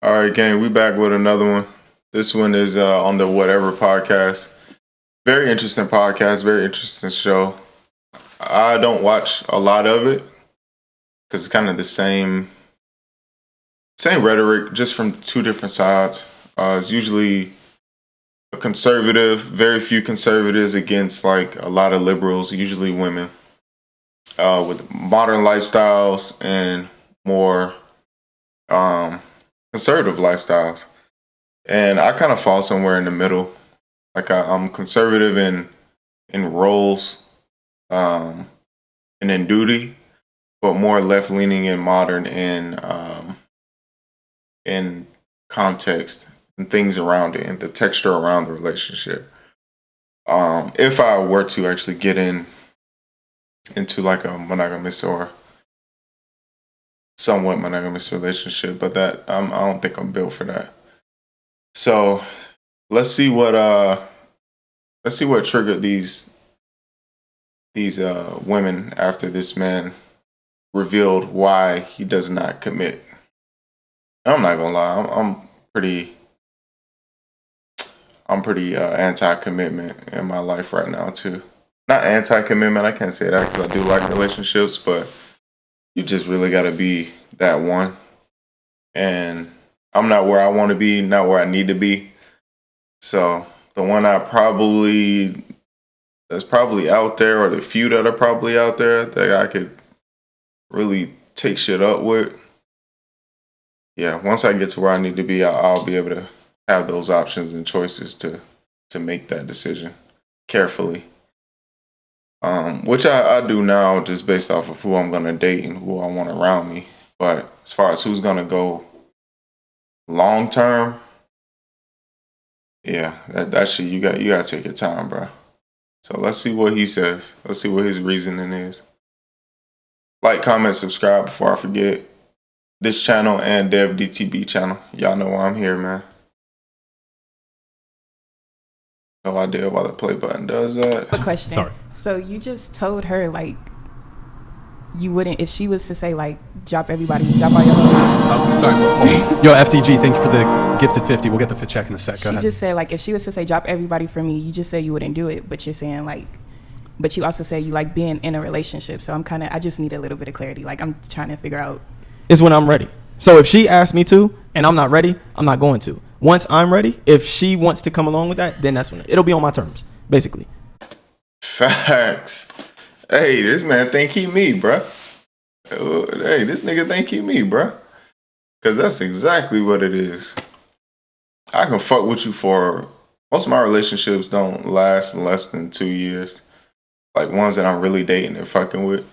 All right, gang, we back with another one. This one is on the Whatever podcast. Very interesting podcast, very interesting show. I don't watch a lot of it because it's kind of the same rhetoric, just from two different sides. It's usually a conservative, very few conservatives against like a lot of liberals, usually women, with modern lifestyles and more conservative lifestyles. And I kind of fall somewhere in the middle. Like I'm conservative in roles, um, and in duty, but more left leaning and modern in context and things around it and the texture around the relationship. If I were to actually get into like a monogamous or somewhat monogamous relationship, but that I don't think I'm built for that. So let's see what triggered these women after this man revealed why he does not commit. I'm not gonna lie, I'm pretty anti-commitment in my life right now too. Not anti-commitment, I can't say that because I do like relationships, but you just really got to be that one. And I'm not where I want to be, not where I need to be. So the one that's probably out there, or the few that are probably out there that I could really take shit up with. Yeah, once I get to where I need to be, I'll be able to have those options and choices to make that decision carefully. Which I do now, just based off of who I'm gonna date and who I want around me. But as far as who's gonna go long term, yeah, that shit you gotta take your time, bro. So let's see what he says. Let's see what his reasoning is. Like, comment, subscribe before I forget. This channel and DevDTB channel. Y'all know why I'm here, man. No idea why the play button does that. A question. Sorry. So you just told her like you wouldn't, if she was to say like drop everybody, drop all your friends. Oh, sorry. Yo, FTG, thank you for the gifted 50. We'll get the check in a sec. Go She ahead. just said like if she was to say drop everybody for me, you just say you wouldn't do it, but you're saying like, but you also say you like being in a relationship. So I just need a little bit of clarity. Like I'm trying to figure out. Is when I'm ready. So if she asks me to and I'm not ready, I'm not going to. Once I'm ready, if she wants to come along with that, then that's when it'll be on my terms, basically. Facts. Hey, this man think he me, bruh. Hey, this nigga think he me, bruh. Cause that's exactly what it is. I can fuck with you for most of my relationships don't last less than 2 years. Like ones that I'm really dating and fucking with.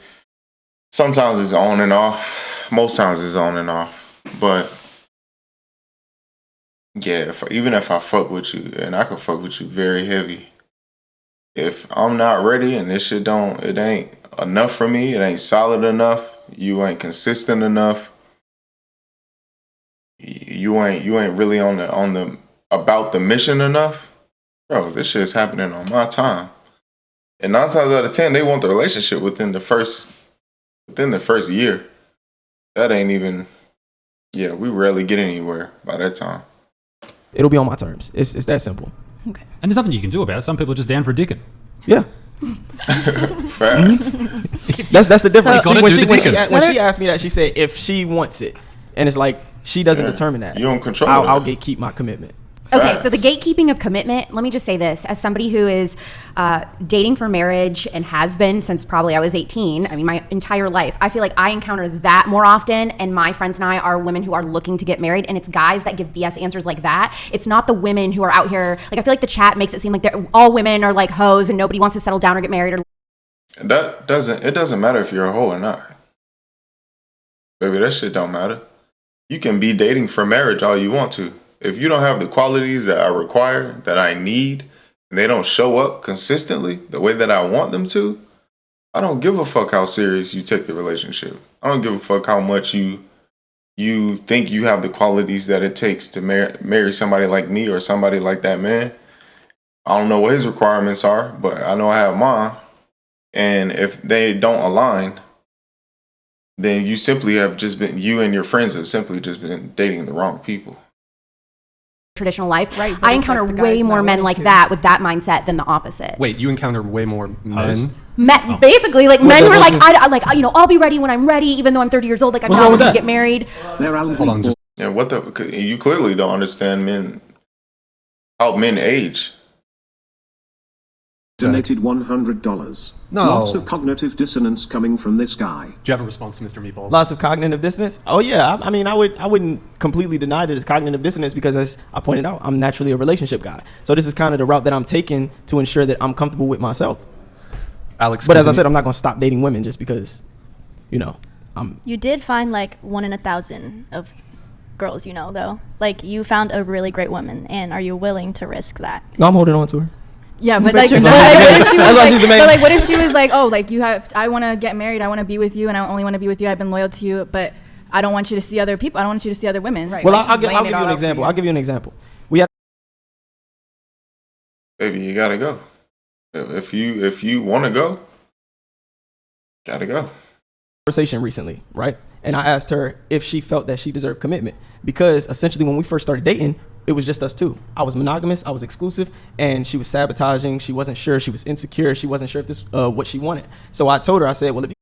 Sometimes it's on and off. Most times it's on and off. But yeah, even if I fuck with you, and I can fuck with you very heavy, if I'm not ready and this shit it ain't enough for me, it ain't solid enough, you ain't consistent enough, you ain't really on the about the mission enough, bro, this shit's happening on my time. And 9 times out of 10, they want the relationship within the first year. That ain't even, yeah, we rarely get anywhere by that time. It'll be on my terms. It's that simple. Okay. And there's nothing you can do about it. Some people are just down for dicking. Yeah. Facts. That's the difference. So- See, Gotta do the ticking. when she asked me that, she said if she wants it. And it's like, she doesn't determine that. You don't control I'll that. keep my commitment. Okay, so the Facts. gatekeeping of commitment, let me just say this. As somebody who is dating for marriage and has been since probably I was 18, I mean, my entire life, I feel like I encounter that more often. And my friends and I are women who are looking to get married. And it's guys that give BS answers like that. It's not the women who are out here. Like, I feel like the chat makes it seem like all women are like hoes and nobody wants to settle down or get married. Or It doesn't matter if you're a hoe or not. Baby, that shit don't matter. You can be dating for marriage all you want to. If you don't have the qualities that I require, that I need, and they don't show up consistently the way that I want them to, I don't give a fuck how serious you take the relationship. I don't give a fuck how much you think you have the qualities that it takes to marry somebody like me or somebody like that man. I don't know what his requirements are, but I know I have mine. And if they don't align, then you simply have just been, you and your friends have simply just been dating the wrong people. Traditional life. Right, but I it's encounter like the way guy's more not men willing like to. that with that mindset than the opposite. Wait, you encounter way more men? Basically, like men who are like, what- I like, you know, I'll be ready when I'm ready, even though I'm 30 years old. Like I'm What's not wrong with looking to that? get married. Hold on, just And what the, you clearly don't understand men, how men age. Donated $100. No. Lots of cognitive dissonance coming from this guy. do you have a response to Mr. Meatball? Lots of cognitive dissonance. Oh yeah, I mean, I wouldn't completely deny that it's cognitive dissonance because, as I pointed out, I'm naturally a relationship guy. So this is kind of the route that I'm taking to ensure that I'm comfortable with myself. Alex, But as I excuse said, me. I'm not going to stop dating women just because, you know, I'm. You did find like 1 in 1,000 of girls, you know, though. Like you found a really great woman, and are you willing to risk that? No, I'm holding on to her. Yeah, but But like, she's but not- like, what if she was That's why like, she's the main- but like, what if she was like, oh, like I want to get married, I want to be with you, and I only want to be with you. I've been loyal to you, but I don't want you to see other people. I don't want you to see other women. Right. Well, like, I'll she's give laying it you all an out for example. you. I'll give you an example. We had Baby, you gotta go. If you want to go, gotta go. conversation recently, right? And I asked her if she felt that she deserved commitment because essentially when we first started dating, it was just us two. I was monogamous, I was exclusive, and she was sabotaging. She wasn't sure, she was insecure, she wasn't sure if this what she wanted. So I told her, I said, well, if you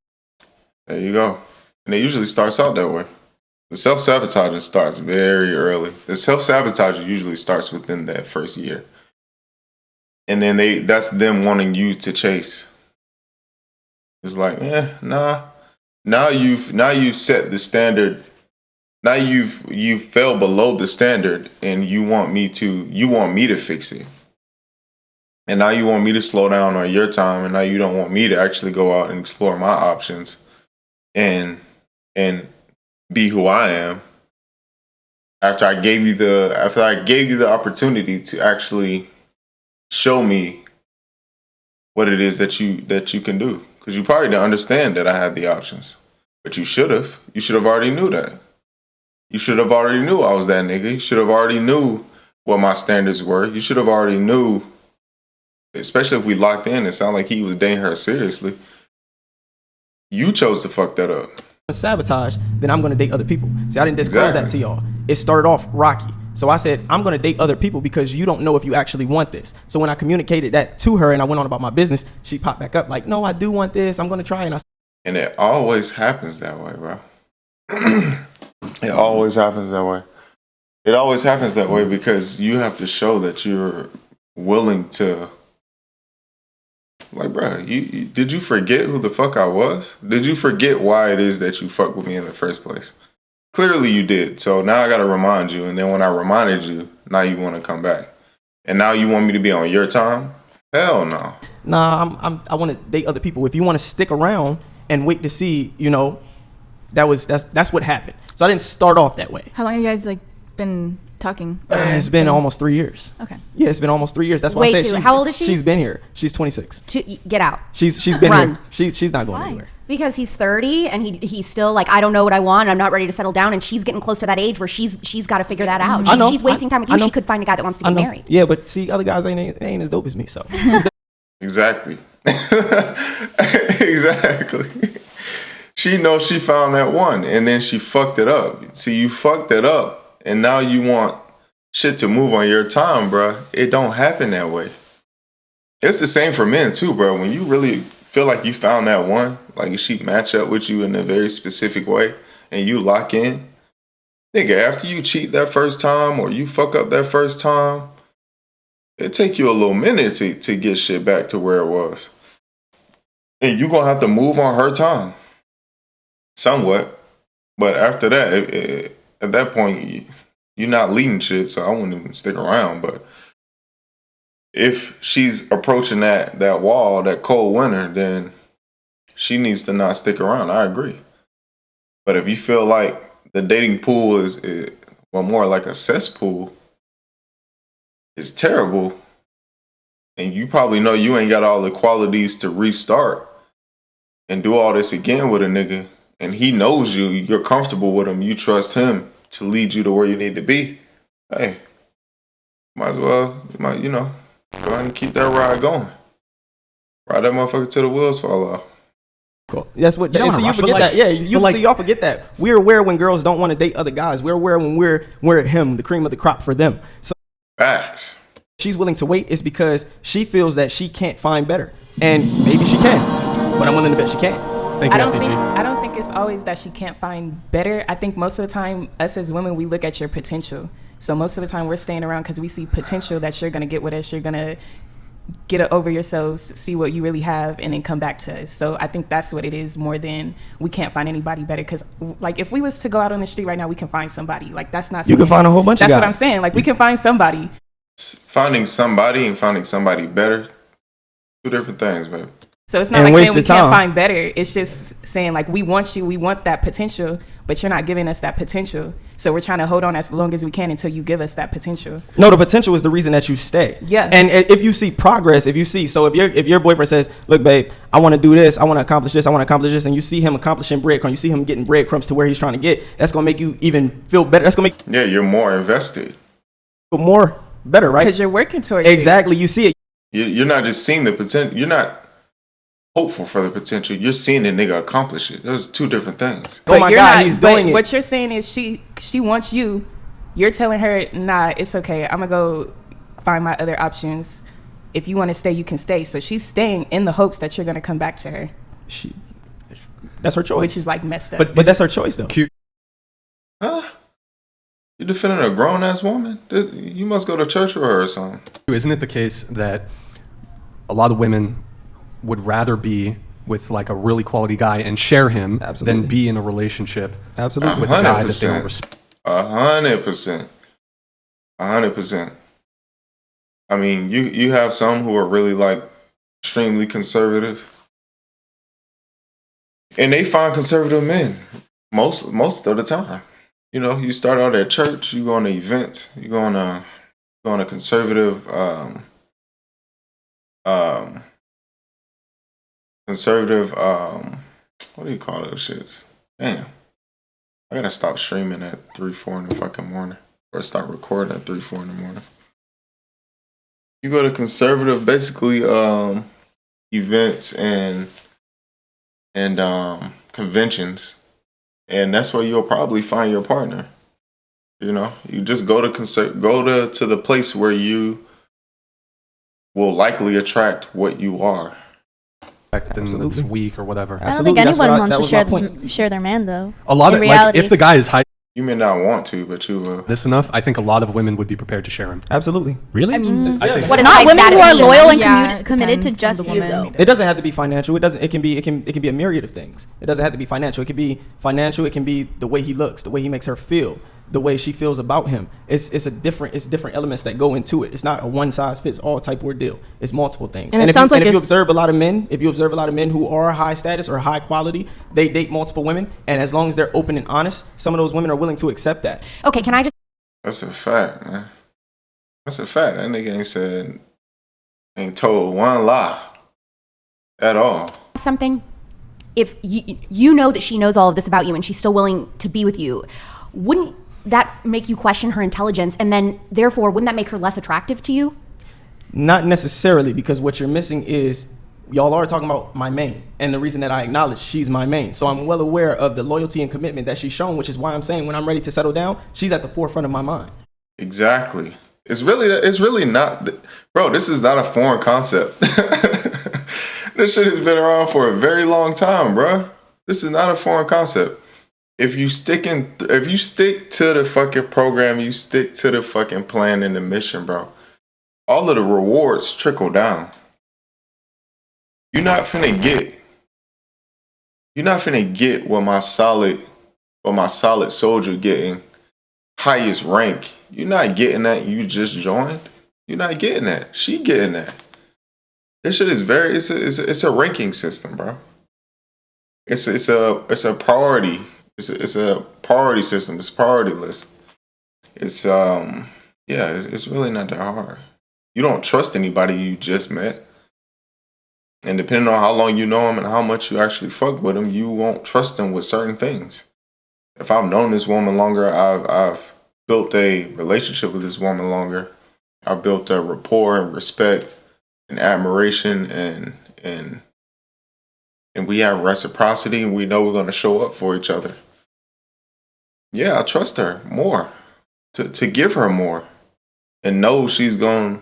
There you go. And it usually starts out that way. The self-sabotaging starts very early. The self-sabotaging usually starts within that first year. And then that's them wanting you to chase. It's like, nah. Now you've set the standard. Now you fell below the standard and you want me to fix it. And now you want me to slow down on your time, and now you don't want me to actually go out and explore my options and be who I am. After I gave you the opportunity to actually show me what it is that you can do. Because you probably didn't understand that I had the options. But you should have. You should have already knew that. You should have already knew I was that nigga. You should have already knew what my standards were. You should have already knew, especially if we locked in, it sounded like he was dating her seriously. You chose to fuck that up. sabotage, then I'm going to date other people. See, I didn't disclose that to Exactly. y'all. It started off rocky. So I said, I'm going to date other people because you don't know if you actually want this. So when I communicated that to her and I went on about my business, she popped back up like, no, I do want this. I'm going to try. And I And it always happens that way, bro. It always happens that way. It always happens that way because you have to show that you're willing to. Like, bro, did you forget who the fuck I was? Did you forget why it is that you fucked with me in the first place? Clearly you did. So now I got to remind you. And then when I reminded you, now you want to come back. And now you want me to be on your time? Hell no. Nah, I want to date other people. If you want to stick around and wait to see, you know, that's what happened. So I didn't start off that way. How long have you guys like been talking? It's been almost 3 years. Okay. Yeah, it's been almost 3 years. That's why Way I too. say How old is she? She's been here. She's 26. Get out. She's been Run. here. She's not going Why? anywhere. Because he's 30 and he's still like, I don't know what I want. I'm not ready to settle down. And she's getting close to that age where she's got to figure that out. I know. She's wasting time with I you. know. She could find a guy that wants to I get know. married. Yeah, but see, other guys ain't as dope as me. So Exactly. Exactly. She knows she found that one and then she fucked it up. See, you fucked it up and now you want shit to move on your time, bruh. It don't happen that way. It's the same for men too, bro. When you really feel like you found that one, like she match up with you in a very specific way and you lock in, nigga, after you cheat that first time or you fuck up that first time, it take you a little minute to get shit back to where it was. And you gonna have to move on her time. Somewhat. But after that, at that point, you're not leading shit, so I wouldn't even stick around. But if she's approaching that wall, that cold winter, then she needs to not stick around. I agree. But if you feel like the dating pool is more like a cesspool, it's terrible, and you probably know you ain't got all the qualities to restart and do all this again with a nigga, and he knows you, you're comfortable with him, you trust him to lead you to where you need to be, hey, might as well, go ahead and keep that ride going. Ride that motherfucker till the wheels fall off. Cool. That's what. You don't And wanna see, you rush, but forget like- that. Yeah, you but like- see, y'all forget that. We're aware when girls don't want to date other guys. We're aware when we're him, the cream of the crop for them. So Facts. she's willing to wait is because she feels that she can't find better, and maybe she can, but I'm willing to bet she can't. Thank I you, don't FTG. think I don't think it's always that she can't find better. I think most of the time, us as women, we look at your potential. So most of the time, we're staying around because we see potential that you're gonna get with us. You're gonna get it over yourselves, see what you really have, and then come back to us. So I think that's what it is more than we can't find anybody better. Because like if we was to go out on the street right now, we can find somebody. Like that's not. You can find a whole bunch of That's guys. what I'm saying. Like we can find somebody. Finding somebody and finding somebody better, two different things, baby. So it's not And like waste saying we your can't time. find better. It's just saying like we want you, we want that potential, but you're not giving us that potential. So we're trying to hold on as long as we can until you give us that potential. No, the potential is the reason that you stay. Yeah. And if you see progress, if your boyfriend says, "Look, babe, I want to do this, I want to accomplish this, I want to accomplish this," and you see him accomplishing breadcrumbs, you see him getting breadcrumbs to where he's trying to get, that's gonna make you even feel better. That's gonna make Yeah, you're more invested. you feel more better, right? Because you're working towards it. Exactly. You see it. You're not just seeing the potential. You're not hopeful for the potential. You're seeing the nigga accomplish it. Those are two different things. Oh my you're God, not- he's but doing it. What you're saying is she wants you. You're telling her, nah, it's okay. I'm gonna go find my other options. If you want to stay, you can stay. So she's staying in the hopes that you're gonna come back to her, That's her choice. which is like messed up. But But that's her choice, though. Cute. Huh? You defending a grown ass woman? You must go to church with her or something. Isn't it the case that a lot of women would rather be with like a really quality guy and share him Absolutely. than be in a relationship Absolutely. with a guy that they don't 100%. respect? 100%. 100%. I mean, you have some who are really like extremely conservative, and they find conservative men most of the time. You know, you start out at church, you go on to events, you go on a conservative what do you call those shits? Damn. I gotta stop streaming at 3, 4 in the fucking morning. Or start recording at 3, 4 in the morning. You go to conservative, basically, events and conventions, and that's where you'll probably find your partner. You know, you just go to the place where you will likely attract what you are. And it's Absolutely. weak or whatever. I don't Absolutely, think that's anyone what I- wants that to was share my point. share their man though. A lot in of reality. like if the guy is high You may not want to, but you will. this enough, I think a lot of women would be prepared to share him. Absolutely. Really? I mean, I think What is Not high women who are status loyal and Yeah, it committed to depends just on you the though. woman. It doesn't have to be financial. It doesn't. It can be a myriad of things. It doesn't have to be financial. It can be financial. It can be the way he looks, the way he makes her feel, the way she feels about him. It's different elements that go into it. It's not a one size fits all type of deal. It's multiple things. And it if sounds you, like if you if- observe a lot of men who are high status or high quality, they date multiple women, and as long as they're open and honest, some of those women are willing to accept that. Okay, can I just That's a fact, man. That's a fact. That nigga ain't told one lie at all. something? If you know that she knows all of this about you and she's still willing to be with you, wouldn't that make you question her intelligence? And then, therefore, wouldn't that make her less attractive to you? Not necessarily, because what you're missing is y'all are talking about my main, and the reason that I acknowledge she's my main. So I'm well aware of the loyalty and commitment that she's shown, which is why I'm saying when I'm ready to settle down, she's at the forefront of my mind. Exactly. It's really not, bro. This is not a foreign concept. This shit has been around for a very long time, bro. This is not a foreign concept. If you stick to the fucking program, you stick to the fucking plan and the mission, bro. All of the rewards trickle down. You're not finna get what my solid soldier getting highest rank. You're not getting that. You just joined. You're not getting that. She getting that. This shit is it's a ranking system, bro. It's a priority. It's a priority system. It's a priority list. It's it's really not that hard. You don't trust anybody you just met. And depending on how long you know them and how much you actually fuck with them, you won't trust them with certain things. If I've known this woman longer, I've built a relationship with this woman longer. I've built a rapport and respect and admiration and and we have reciprocity and we know we're going to show up for each other. Yeah, I trust her more to give her more and know she's going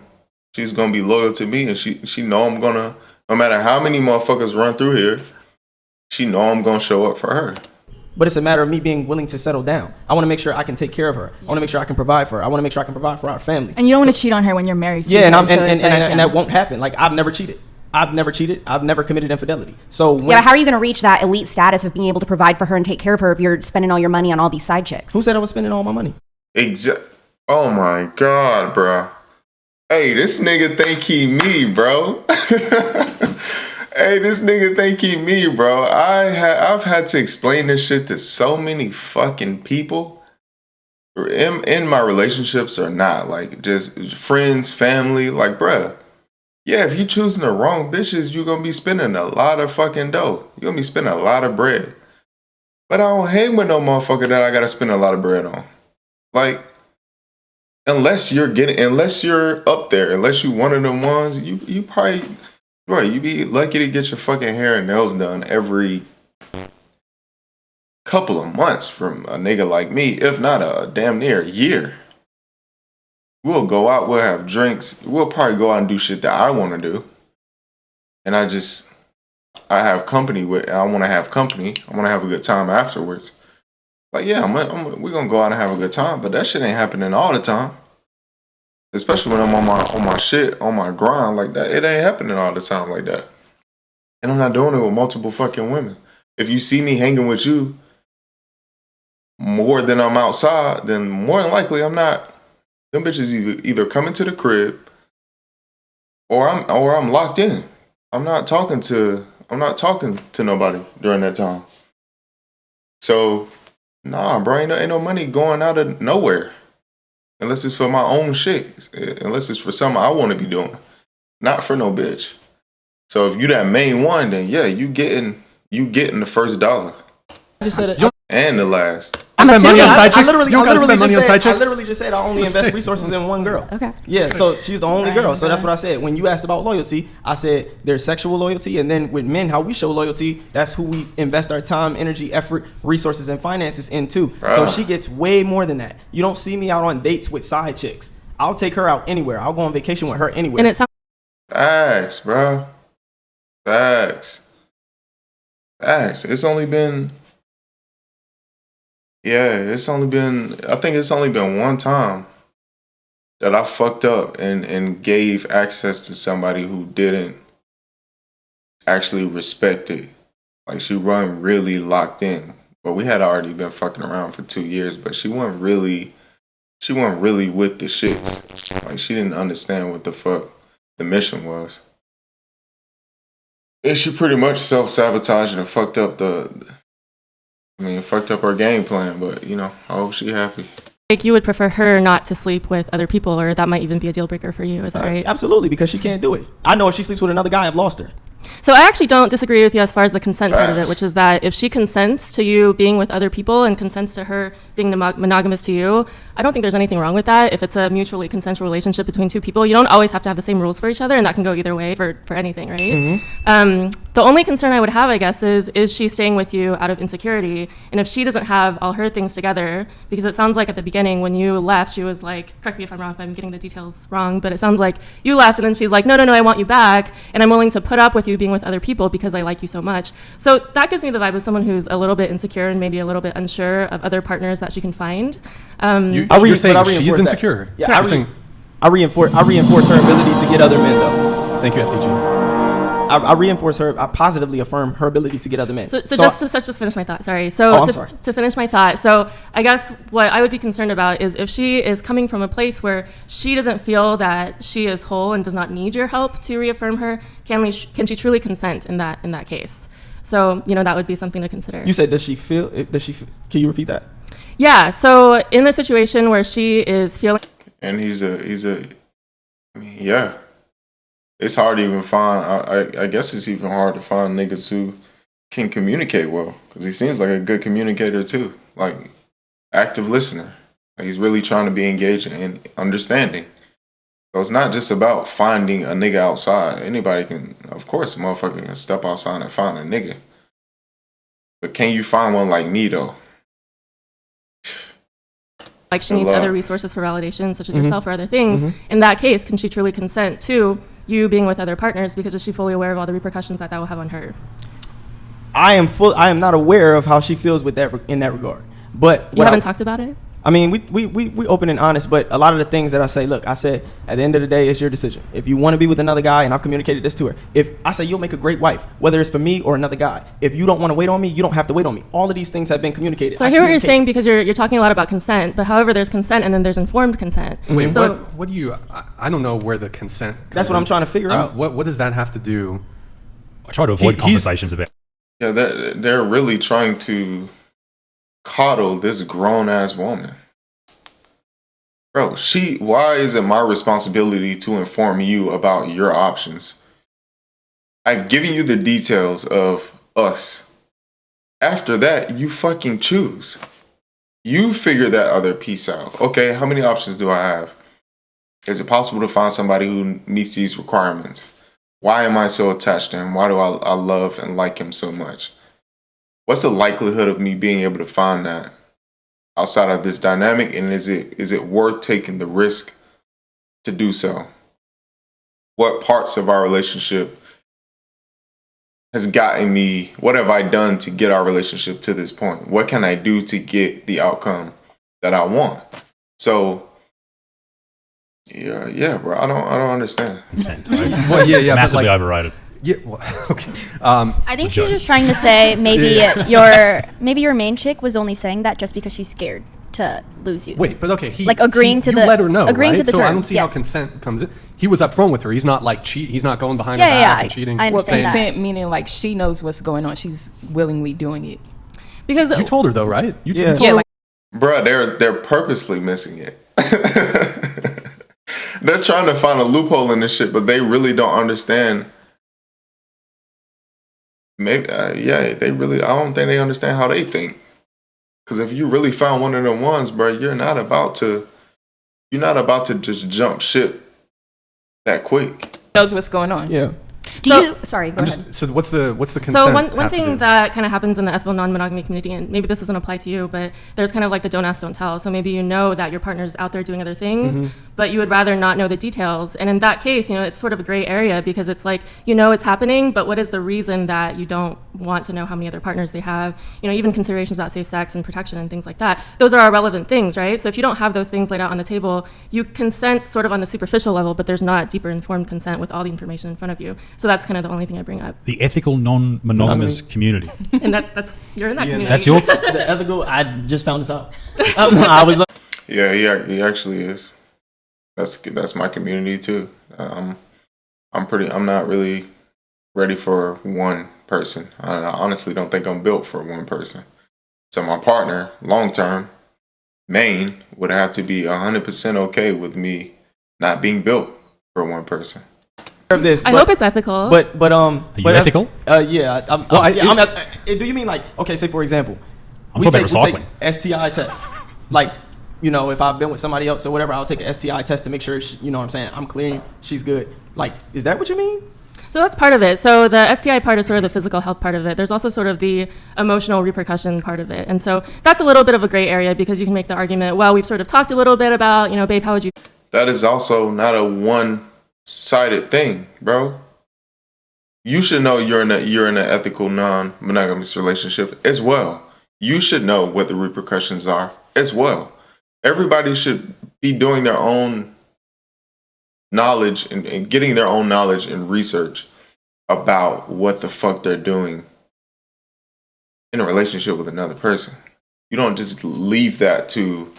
to be loyal to me, and she know I'm going to, no matter how many motherfuckers run through here, she know I'm going to show up for her. But it's a matter of me being willing to settle down. I want to make sure I can take care of her. I want to make sure I can provide for her. I want to make sure I can provide for our family. And you don't want to cheat on her when you're married. Yeah, and that won't happen. Like, I've never cheated. I've never committed infidelity. So Yeah, but how are you going to reach that elite status of being able to provide for her and take care of her if you're spending all your money on all these side chicks? Who said I was spending all my money? Oh my God, bro. Hey, this nigga think he me, bro. Hey, this nigga think he me, bro. I've had to explain this shit to so many fucking people in my relationships or not. Like, just friends, family. Like, bruh, yeah, if you choosing the wrong bitches, you're gonna be spending a lot of fucking dough. You're gonna be spending a lot of bread. But I don't hang with no motherfucker that I gotta spend a lot of bread on. Like, unless you're up there, unless you one of them ones, you probably, right, you be lucky to get your fucking hair and nails done every couple of months from a nigga like me, if not a damn near a year. We'll go out, we'll have drinks, we'll probably go out and do shit that I want to do. And I have company with, I want to have company. I want to have a good time afterwards. Like, yeah, we're going to go out and have a good time, but that shit ain't happening all the time. Especially when I'm on my shit, on my grind like that. It ain't happening all the time like that. And I'm not doing it with multiple fucking women. If you see me hanging with you more than I'm outside, then more than likely I'm not. Them bitches either coming to the crib or I'm locked in. I'm not talking to nobody during that time. So, nah, bro, ain't no money going out of nowhere. Unless it's for my own shit. Unless it's for something I want to be doing. Not for no bitch. So if you that main one, then yeah, you getting the first dollar. I just said it. And the last. I literally just said I only invest resources in one girl. Okay. Yeah, so she's the only girl. So that's what I said. When you asked about loyalty, I said there's sexual loyalty, and then with men, how we show loyalty, that's who we invest our time, energy, effort, resources, and finances into. So she gets way more than that. You don't see me out on dates with side chicks. I'll take her out anywhere. I'll go on vacation with her anywhere. And it sounds Facts, bro. Facts. It's only been I think it's only been one time that I fucked up and gave access to somebody who didn't actually respect it. Like, she wasn't really locked in. But we had already been fucking around for 2 years, but she wasn't really with the shits. Like, she didn't understand what the fuck the mission was. And she pretty much self-sabotaged and fucked up fucked up her game plan, but, you know, I hope she happy. Like, you would prefer her not to sleep with other people, or that might even be a deal breaker for you, is that right? Absolutely, because she can't do it. I know if she sleeps with another guy, I've lost her. So I actually don't disagree with you as far as the consent part of it, which is that if she consents to you being with other people and consents to her being monogamous to you, I don't think there's anything wrong with that. If it's a mutually consensual relationship between two people, you don't always have to have the same rules for each other, and that can go either way for anything, right? Mm-hmm. The only concern I would have, I guess, is she staying with you out of insecurity? And if she doesn't have all her things together, because it sounds like at the beginning when you left, she was like, correct me if I'm wrong, if I'm getting the details wrong, but it sounds like you left and then she's like, no, I want you back, and I'm willing to put up with you being with other people because I like you so much. So that gives me the vibe of someone who's a little bit insecure and maybe a little bit unsure of other partners that she can find. You're saying she's insecure? Yeah, I reinforce her ability to get other men, though. Thank you, FTG. I positively affirm her ability to get other men. So just finish my thought, sorry. So to finish my thought, so I guess what I would be concerned about is if she is coming from a place where she doesn't feel that she is whole and does not need your help to reaffirm her, can she truly consent in that case? So, you know, that would be something to consider. You said, does she feel, can you repeat that? Yeah, so in a situation where she is feeling... And yeah. It's hard to even find, I guess it's even hard to find niggas who can communicate well. Because he seems like a good communicator too. Like, active listener. Like, he's really trying to be engaging and understanding. So it's not just about finding a nigga outside. Anybody can, of course, a motherfucker can step outside and find a nigga. But can you find one like me though? Like she needs other resources for validation, such as yourself or other things. In that case, can she truly consent to you being with other partners, because is she fully aware of all the repercussions that will have on her? I am not aware of how she feels with that in that regard. But you haven't talked about it? I mean, we open and honest, but a lot of the things that I say, look, I said, at the end of the day, it's your decision. If you want to be with another guy, and I've communicated this to her, if I say you'll make a great wife, whether it's for me or another guy, if you don't want to wait on me, you don't have to wait on me. All of these things have been communicated. So I hear what you're saying, because you're talking a lot about consent, but however, there's consent and then there's informed consent. Wait, so what do you, I don't know where the consent comes That's what I'm trying to figure out. What does that have to do? I try to avoid conversations about. Yeah, they're really trying to coddle this grown-ass woman. Bro, why is it my responsibility to inform you about your options? I've given you the details of us. After that, you fucking choose. You figure that other piece out. Okay, how many options do I have? Is it possible to find somebody who meets these requirements? Why am I so attached to him? Why do I love and like him so much? What's the likelihood of me being able to find that outside of this dynamic, and is it worth taking the risk to do so? What parts of our relationship has gotten me, what have I done to get our relationship to this point? What can I do to get the outcome that I want? So yeah, bro, I don't understand. Well, yeah, Massively overrated. Yeah, well, okay. I think she's just trying to say maybe your main chick was only saying that just because she's scared to lose you. Wait, but okay, you let her know, agreeing to the so terms. I don't see how consent comes in. He was upfront with her. He's not like he's not going behind her back and cheating. I understand consent meaning like she knows what's going on. She's willingly doing it. Because you told her though, right? You told her. Like, bruh, they're purposely missing it. They're trying to find a loophole in this shit, but they really don't understand. Maybe, they really. I don't think they understand how they think. Because if you really found one of them ones, bro, you're not about to just jump ship that quick. Knows what's going on. Yeah. Sorry, go ahead. So what's the consent? So one thing that kind of happens in the ethical non-monogamy community, and maybe this doesn't apply to you, but there's kind of like the don't ask, don't tell. So maybe you know that your partner's out there doing other things, but you would rather not know the details. And in that case, it's sort of a gray area, because it's like, it's happening, but what is the reason that you don't want to know how many other partners they have? Even considerations about safe sex and protection and things like that. Those are irrelevant things, right? So if you don't have those things laid out on the table, you consent sort of on the superficial level, but there's not deeper informed consent with all the information in front of you. So that's kind of the only thing I bring up. The ethical non-monogamous community. And that's you're in that community. That's your the ethical. I just found this out. I was. Yeah, he actually is. That's my community too. I'm not really ready for one person. I honestly don't think I'm built for one person. So my partner, long term, Maine, would have to be 100% okay with me not being built for one person. This, I hope it's ethical. Are you ethical? Yeah. Do you mean like, okay, say for example, I'm talking about recycling. We take STI tests. Like, if I've been with somebody else or whatever, I'll take an STI test to make sure, what I'm saying, I'm clean, she's good. Like, is that what you mean? So that's part of it. So the STI part is sort of the physical health part of it. There's also sort of the emotional repercussion part of it. And so that's a little bit of a gray area, because you can make the argument, well, we've sort of talked a little bit about, babe, how would you... That is also not a one-sided thing, bro. You should know you're in an ethical non-monogamous relationship as well. You should know what the repercussions are as well. Everybody should be doing their own knowledge and getting their own knowledge and research about what the fuck they're doing in a relationship with another person. You don't just leave that to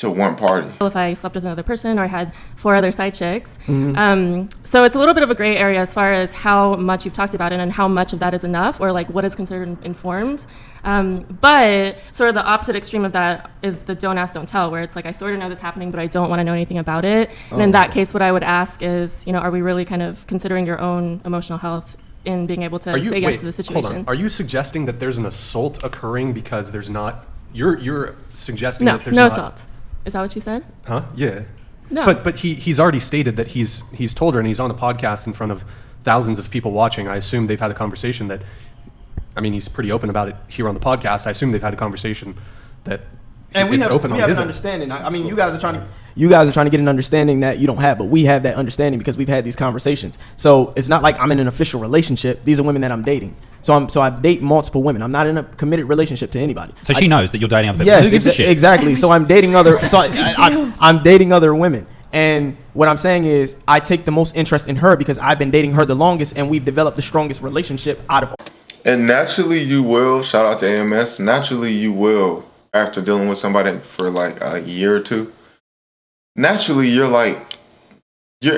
one party. If I slept with another person or I had 4 other side chicks. So it's a little bit of a gray area as far as how much you've talked about it and how much of that is enough, or like what is considered informed. But sort of the opposite extreme of that is the don't ask, don't tell, where it's like, I sort of know this happening, but I don't want to know anything about it. And in that case, what I would ask is, are we really kind of considering your own emotional health in being able to say yes to the situation? Hold on. Are you suggesting that there's an assault occurring because there's not... You're suggesting No, that there's no not... assault. Is that what you said? Huh? Yeah. No. But he's already stated that he's told her, and he's on the podcast in front of thousands of people watching. I assume they've had a conversation that, I mean, he's pretty open about it here on the podcast. I assume they've had a conversation that and we it's have, open we on have his an end. understanding. I mean, you guys are trying to get an understanding that you don't have, but we have that understanding because we've had these conversations. So it's not like I'm in an official relationship. These are women that I'm dating. So I date multiple women. I'm not in a committed relationship to anybody. So she knows that you're dating other people. Yes, Who gives a shit? exactly. So I'm dating other. So I'm dating other women. And what I'm saying is, I take the most interest in her because I've been dating her the longest, and we've developed the strongest relationship out of all. And naturally you will, shout out to AMS, naturally you will, after dealing with somebody for like a year or two, naturally you're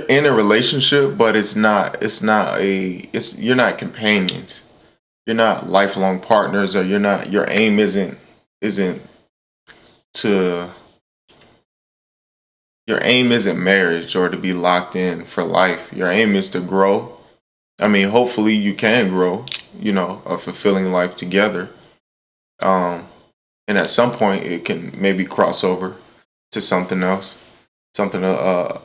in a relationship, but you're not companions. You're not lifelong partners, or your aim isn't marriage or to be locked in for life. Your aim is to grow. I mean, hopefully you can grow, a fulfilling life together. And at some point it can maybe cross over to something else, something a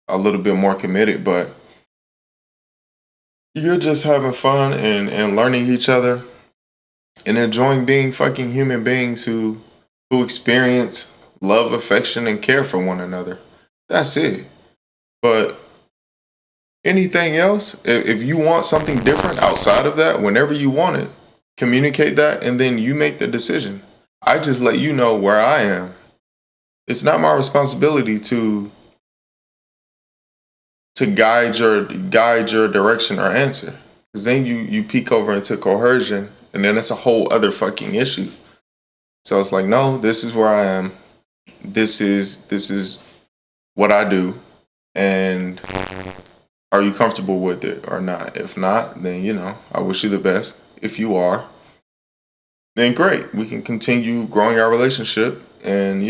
little bit more committed, but you're just having fun and learning each other and enjoying being fucking human beings who experience love, affection, and care for one another. That's it. But anything else, if you want something different outside of that, whenever you want it, communicate that, and then you make the decision. I just let you know where I am. It's not my responsibility to guide your direction or answer, because then you peek over into coercion, and then it's a whole other fucking issue. So it's like, no, this is where I am. This is what I do, and are you comfortable with it or not? If not, then I wish you the best. If you are, then great. We can continue growing our relationship, and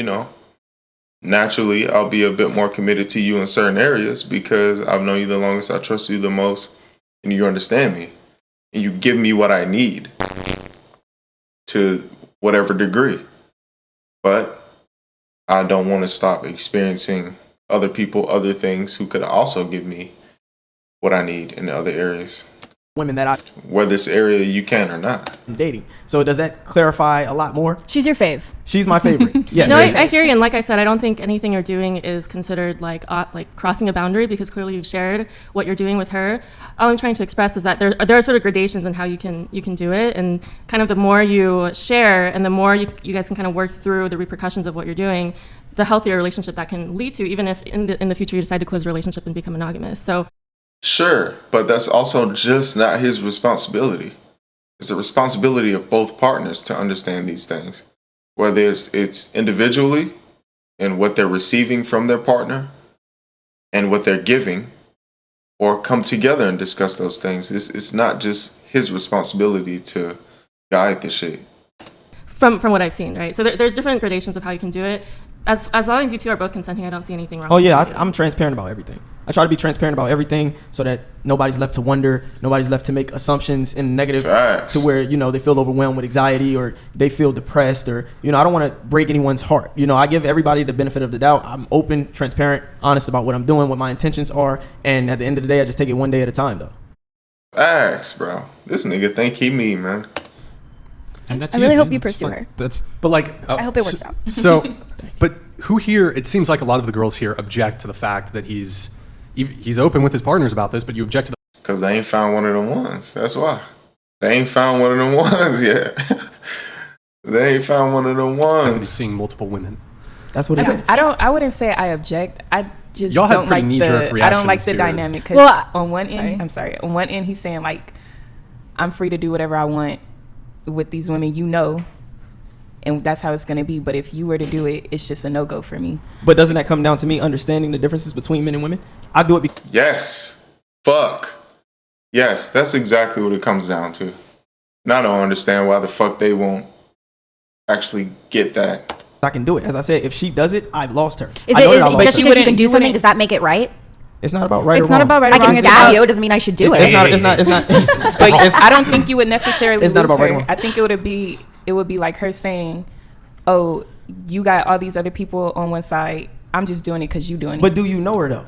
naturally, I'll be a bit more committed to you in certain areas because I've known you the longest, I trust you the most, and you understand me. And you give me what I need to whatever degree. But I don't want to stop experiencing other people, other things who could also give me what I need in other areas. Women that whether this area you can or not. Dating. So does that clarify a lot more? She's your fave. She's my favorite. Yes. No, I hear you, and like I said, I don't think anything you're doing is considered like crossing a boundary, because clearly you've shared what you're doing with her. All I'm trying to express is that there are sort of gradations in how you can do it, and kind of the more you share and the more you guys can kind of work through the repercussions of what you're doing, the healthier relationship that can lead to, even if in the future you decide to close the relationship and become monogamous. So. Sure, but that's also just not his responsibility. It's the responsibility of both partners to understand these things, whether it's individually and what they're receiving from their partner and what they're giving, or come together and discuss those things. It's not just his responsibility to guide the shit. From what I've seen, right? So there's different gradations of how you can do it. As long as you two are both consenting, I don't see anything wrong. Oh yeah, I'm transparent about everything. I try to be transparent about everything so that nobody's left to wonder, nobody's left to make assumptions in negative. Facts. To where they feel overwhelmed with anxiety, or they feel depressed, or I don't want to break anyone's heart. I give everybody the benefit of the doubt. I'm open, transparent, honest about what I'm doing, what my intentions are, and at the end of the day, I just take it one day at a time, though. Facts, bro. This nigga think he me, man. And that's I really it, hope man. you That's pursue fine. her. But like, I hope it works out. So, but who here? It seems like a lot of the girls here object to the fact that he's open with his partners about this, but you object to the. Because they ain't found one of them ones. That's why. They ain't found one of them ones yet. They ain't found one of them He's ones. seeing multiple women. That's what it is. I wouldn't say I object. I just Y'all have don't pretty like knee-jerk I don't like reactions the to it. dynamic. Because Well, on one end, on one end, he's saying like, I'm free to do whatever I want with these women, and that's how it's going to be. But if you were to do it, it's just a no-go for me. But doesn't that come down to me understanding the differences between men and women? I do it Yes. Fuck. Yes, that's exactly what it comes down to. And I don't understand why the fuck they won't actually get that. I can do it. As I said, if she does it, I've lost her. Is I know it that I lost just her. because you can do something? Does that make it right? It's not about right or It's wrong. not about right or I wrong. can It's stab about- you. It doesn't mean I should do it. It's not. But I don't think you would necessarily It's not lose about right her. or wrong. I think it would be like her saying, "Oh, you got all these other people on one side. I'm just doing it because you doing it. But do you know her though?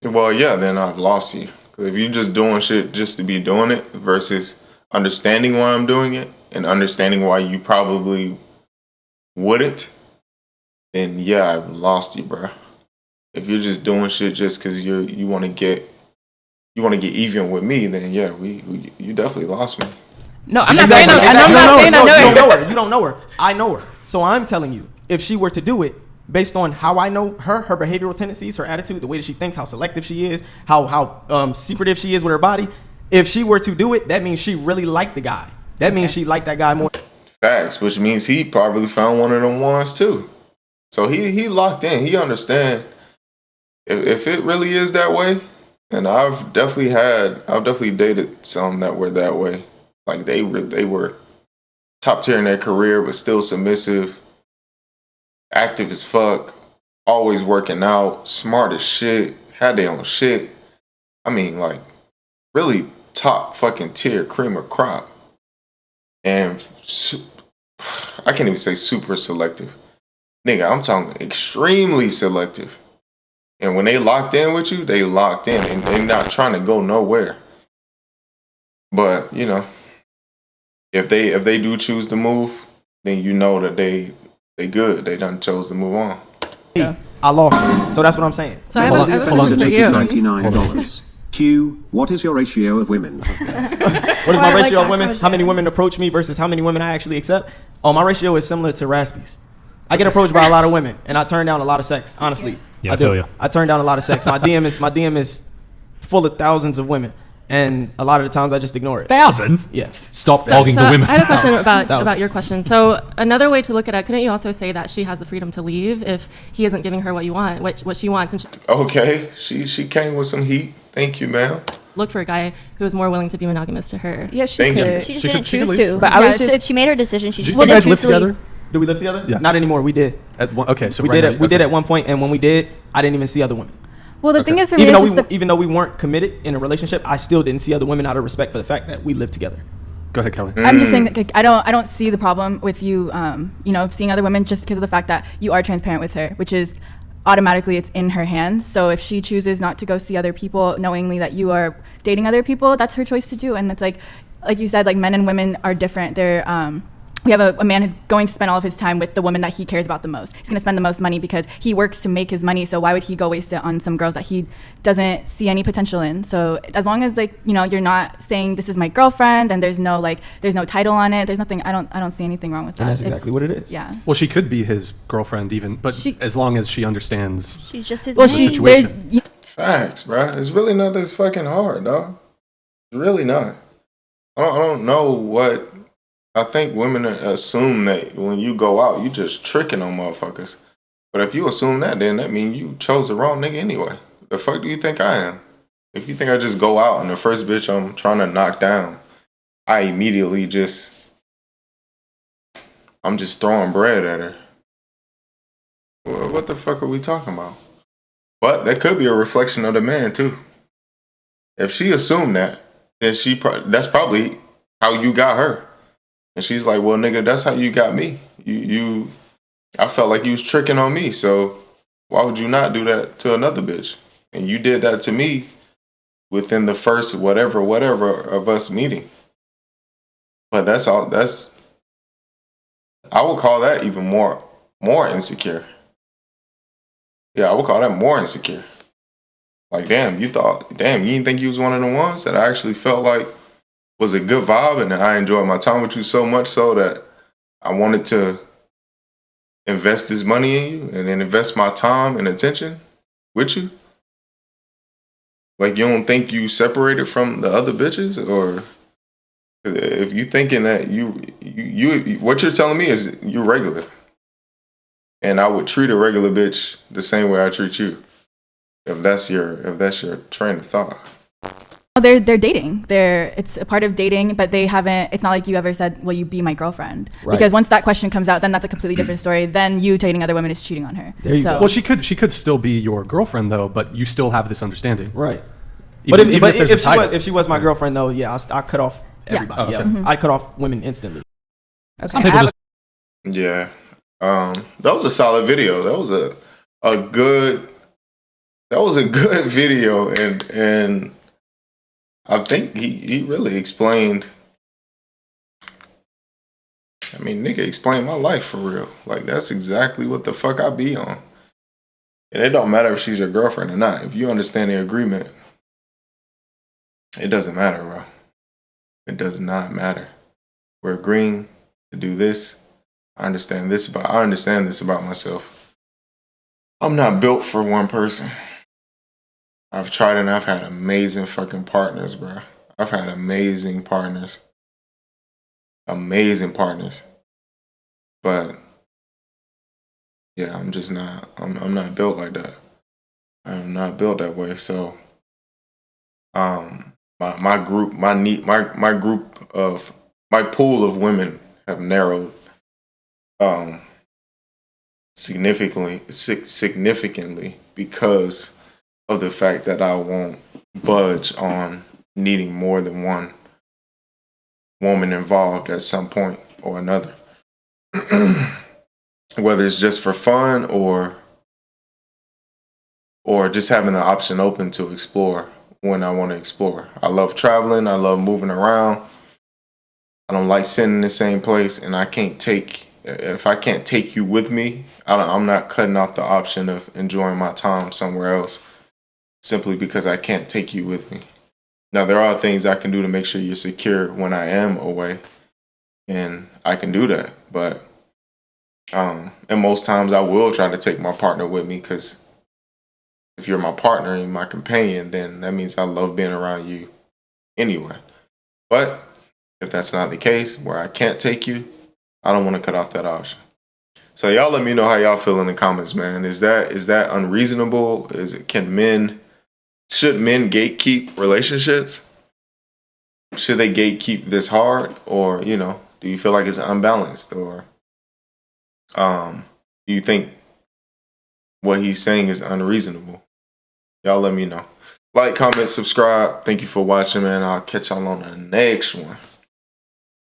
Well, yeah, then I've lost you. 'Cause if you're just doing shit just to be doing it versus understanding why I'm doing it and understanding why you probably wouldn't, then yeah, I've lost you, bro. If you're just doing shit just because you want to get even with me, then yeah, you definitely lost me. No, I'm not saying I'm not saying I know you don't know her. her. You don't know her. I know her. So I'm telling you, if she were to do it, based on how I know her behavioral tendencies, her attitude, the way that she thinks, how selective she is, how secretive she is with her body, if she were to do it, that means she really liked the guy. That means she liked that guy more. Facts, which means he probably found one of them ones too. So he locked in. He understand if it really is that way. And I've definitely dated some that were that way. Like they were top tier in their career, but still submissive, active as fuck, always working out, smart as shit, had their own shit. I mean, like, really top fucking tier, cream of crop. And I can't even say super selective. Nigga, I'm talking extremely selective. And when they locked in with you, they locked in and they're not trying to go nowhere. But, you know, if they do choose to move, then you know that they good. They done chose to move on. Yeah. I lost her. So that's what I'm saying. So I have a question for you. $99. Q, what is your ratio of women? What is my ratio of women? How many women approach me versus how many women I actually accept? Oh, my ratio is similar to Raspy's. I get approached by a lot of women, and I turn down a lot of sex. Honestly, Yeah, I I feel do. you. I turn down a lot of sex. My DM is full of thousands of women, and a lot of the times I just ignore it. Thousands? Yes. Stop fogging the women. I had a question about Thousands. your question. So another way to look at it, couldn't you also say that she has the freedom to leave if he isn't giving her what you want, what she wants, and she Okay, she came with some heat. Thank you, ma'am. looked for a guy who was more willing to be monogamous to her? Yeah, she Thank you. could. She just She didn't could- she could choose leave. to. But I was Yeah, just- she made her decision. She just you didn't guys choose live to leave. together? Do we live together? Yeah. Not anymore. We did. Okay, so We right did. now- We did okay. at one point, and when we did, I didn't even see other women. Well, the thing is for me, Even it's though just the, even though we weren't committed in a relationship, I still didn't see other women out of respect for the fact that we lived together. Go ahead, Kelly. I'm just saying that like, I don't see the problem with you seeing other women just because of the fact that you are transparent with her, which is automatically it's in her hands. So if she chooses not to go see other people knowingly that you are dating other people, that's her choice to do. And it's like you said, like men and women are different. We have a man who's going to spend all of his time with the woman that he cares about the most. He's going to spend the most money because he works to make his money. So why would he go waste it on some girls that he doesn't see any potential in? So as long as you're not saying this is my girlfriend and there's no title on it, there's nothing. I don't see anything wrong with that. And that's It's- exactly what it is. Yeah. Well, she could be his girlfriend even, but as long as she understands. she's just his Well, mate. situation. Facts, bro. It's really not this fucking hard, dog. It's really not. I don't know what. I think women assume that when you go out, you just tricking on motherfuckers. But if you assume that, then that means you chose the wrong nigga anyway. The fuck do you think I am? If you think I just go out and the first bitch I'm trying to knock down, I immediately I'm just throwing bread at her. Well, what the fuck are we talking about? But that could be a reflection of the man too. If she assumed that, then that's probably how you got her. And she's like, well, nigga, that's how you got me. I felt like you was tricking on me. So why would you not do that to another bitch? And you did that to me within the first whatever of us meeting. But that's all. I would call that even more insecure. Yeah, I would call that more insecure. Like, damn, you didn't think you was one of the ones that I actually felt like was a good vibe and I enjoyed my time with you so much so that I wanted to invest this money in you and then invest my time and attention with you? Like, you don't think you separated from the other bitches? Or if you thinking that you what you're telling me is you're regular. And I would treat a regular bitch the same way I treat you. If that's your train of thought. They're dating. It's a part of dating, but they haven't. It's not like you ever said, "Will you be my girlfriend?" Right. Because once that question comes out, then that's a completely different story. Then you dating other women is cheating on her. There you go. Well, she could still be your girlfriend though, but you still have this understanding. Right. Even If she was my girlfriend though, yeah, I cut off everybody. Oh, Yeah, okay. I'd cut off women instantly. Okay, Some people just Yeah. That was a solid video. That was a that was a good video, and I think he really explained. I mean, nigga explained my life for real. Like, that's exactly what the fuck I be on. And it don't matter if she's your girlfriend or not. If you understand the agreement, it doesn't matter, bro. It does not matter. We're agreeing to do this. I understand this about myself. I'm not built for one person. I've tried and I've had amazing fucking partners, bro. I've had amazing partners. Amazing partners. But yeah, I'm just not. I'm not built like that. I'm not built that way. So, my pool of women have narrowed, significantly because of the fact that I won't budge on needing more than one woman involved at some point or another. Whether it's just for fun or just having the option open to explore when I want to explore. I love traveling. I love moving around. I don't like sitting in the same place, and if I can't take you with me, I'm not cutting off the option of enjoying my time somewhere else simply because I can't take you with me. Now, there are things I can do to make sure you're secure when I am away, and I can do that. But, and most times I will try to take my partner with me, because if you're my partner and my companion, then that means I love being around you anyway. But if that's not the case, where I can't take you, I don't want to cut off that option. So y'all let me know how y'all feel in the comments, man. Is that unreasonable? Should men gatekeep relationships? Should they gatekeep this hard? Or, do you feel like it's unbalanced? Or do you think what he's saying is unreasonable? Y'all let me know. Like, comment, subscribe. Thank you for watching, man. I'll catch y'all on the next one.